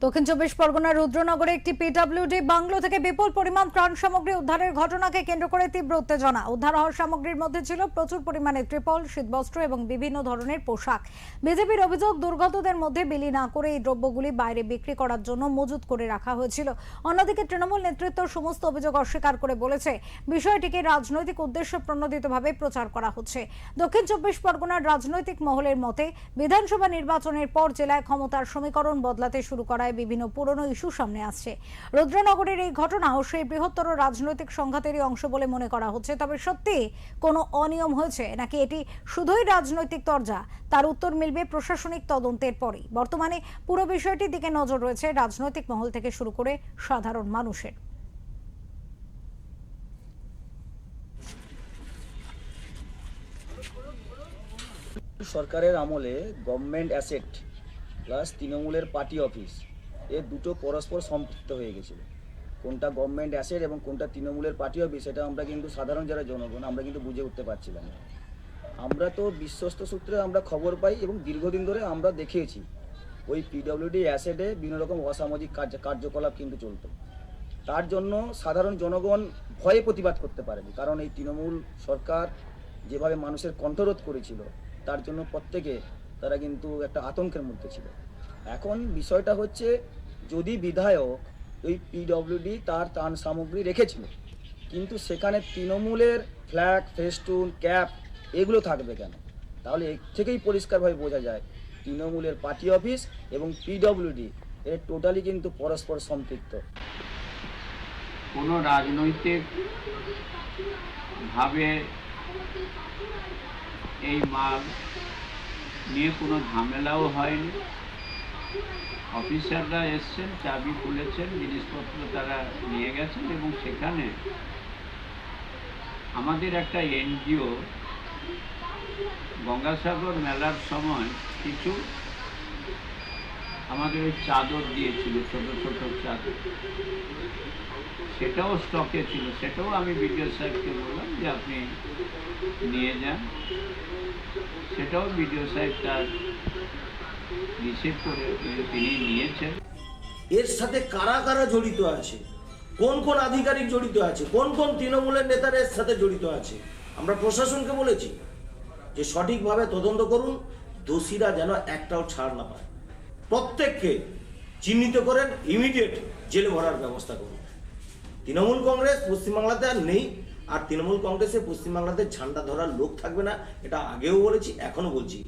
দক্ষিণ চব্বিশ পরগনার রুদ্রনগরে একটি পিডব্লিউডি বাংলো থেকে বিপুল পরিমাণ ত্রাণ সামগ্রী উদ্ধারের ঘটনাকে কেন্দ্র করে তীব্র উত্তেজনা। উদ্ধার হওয়া সামগ্রীর মধ্যে ছিল প্রচুর পরিমাণে ত্রিপল, শীতবস্ত্র এবং বিভিন্ন ধরনের পোশাক। বিজেপির অভিযোগ, দুর্গতদের মধ্যে বিলি না করে এই দ্রব্যগুলি বাইরে বিক্রি করার জন্য মজুত করে রাখা হয়েছিল। অন্যদিকে তৃণমূল নেতৃত্ব সমস্ত অভিযোগ অস্বীকার করে বলেছে বিষয়টিকে রাজনৈতিক উদ্দেশ্য প্রণোদিতভাবে প্রচার করা হচ্ছে। দক্ষিণ চব্বিশ পরগনার রাজনৈতিক মহলের মতে বিধানসভা নির্বাচনের পর জেলায় ক্ষমতার সমীকরণ বদলাতে শুরু করায় বিভিন্ন পুরনো ইস্যু সামনে আসছে। রুদ্রনগরের এই ঘটনাও সেই বৃহত্তর রাজনৈতিক সংঘাতেরই অংশ বলে মনে করা হচ্ছে। তবে সত্যি কোনো অনিয়ম হয়েছে নাকি এটি শুধুই রাজনৈতিক তরজা, তার উত্তর মিলবে প্রশাসনিক তদন্তের পরেই। বর্তমানে পুরো বিষয়টির দিকে নজর রয়েছে রাজনৈতিক মহল থেকে শুরু করে সাধারণ মানুষের। সরকারের আমলে গভর্নমেন্ট অ্যাসেট প্লাস তৃণমূলের পার্টি অফিস এ দুটো পরস্পর সম্পৃক্ত হয়ে গেছিল। কোনটা গভর্নমেন্ট অ্যাসেট এবং কোনটা তৃণমূলের পার্টি অফিস সেটা আমরা কিন্তু সাধারণ যারা জনগণ আমরা কিন্তু বুঝে উঠতে পারছিলাম না। আমরা তো বিশ্বস্ত সূত্রে আমরা খবর পাই এবং দীর্ঘদিন ধরে আমরা দেখেছি ওই পিডব্লিউডি অ্যাসেটে বিভিন্ন রকম অসামাজিক কার্যকলাপ কিন্তু চলতো। তার জন্য সাধারণ জনগণ ভয়ে প্রতিবাদ করতে পারেনি, কারণ এই তৃণমূল সরকার যেভাবে মানুষের কণ্ঠরোধ করেছিল তার জন্য প্রত্যেকে তারা কিন্তু একটা আতঙ্কের মধ্যে ছিল। এখন বিষয়টা হচ্ছে, যদি বিধায়ক ওই পিডব্লিউডি তার ত্রাণ সামগ্রী রেখেছিল, কিন্তু সেখানে তৃণমূলের ফ্ল্যাগ, ফেস্টুন, ক্যাপ এগুলো থাকবে কেন? তাহলে এর থেকেই পরিষ্কারভাবে বোঝা যায় তৃণমূলের পার্টি অফিস এবং পিডব্লিউডি এর টোটালি কিন্তু পরস্পর সম্পৃক্ত। কোনো রাজনৈতিক ভাবে এই মাল নিয়ে কোনো ঝামেলাও হয়নি। অফিসাররা এসছেন, চাবি খুলেছেন, জিনিসপত্র তারা নিয়ে গেছেন এবং সেখানে আমাদের একটা এনজিও গঙ্গাসাগর মেলার সময় কিছু আমাদের ওই চাদর দিয়েছিল, ছোট ছোট চাদর, সেটাও স্টকে ছিল। সেটাও আমি বিডিও সাহেবকে বললাম যে আপনি নিয়ে যান। সেটাও বিডিও সাহেব তার রিসিভ করে তিনি নিয়েছেন। এর সাথে কারা কারা জড়িত আছে, কোন কোন আধিকারিক জড়িত আছে, কোন কোন তৃণমূলের নেতারা এর সাথে জড়িত আছে, আমরা প্রশাসনকে বলেছি যে সঠিকভাবে তদন্ত করুন, দোষীরা যেন একটাও ছাড় না পায়। প্রত্যেককে চিহ্নিত করেন, ইমিডিয়েট জেলে ভরার ব্যবস্থা করুন। তৃণমূল কংগ্রেস পশ্চিমবাংলাতে আর নেই, আর তৃণমূল কংগ্রেসে পশ্চিমবাংলাতে ঝান্ডা ধরার লোক থাকবে না, এটা আগেও বলেছি, এখনো বলছি।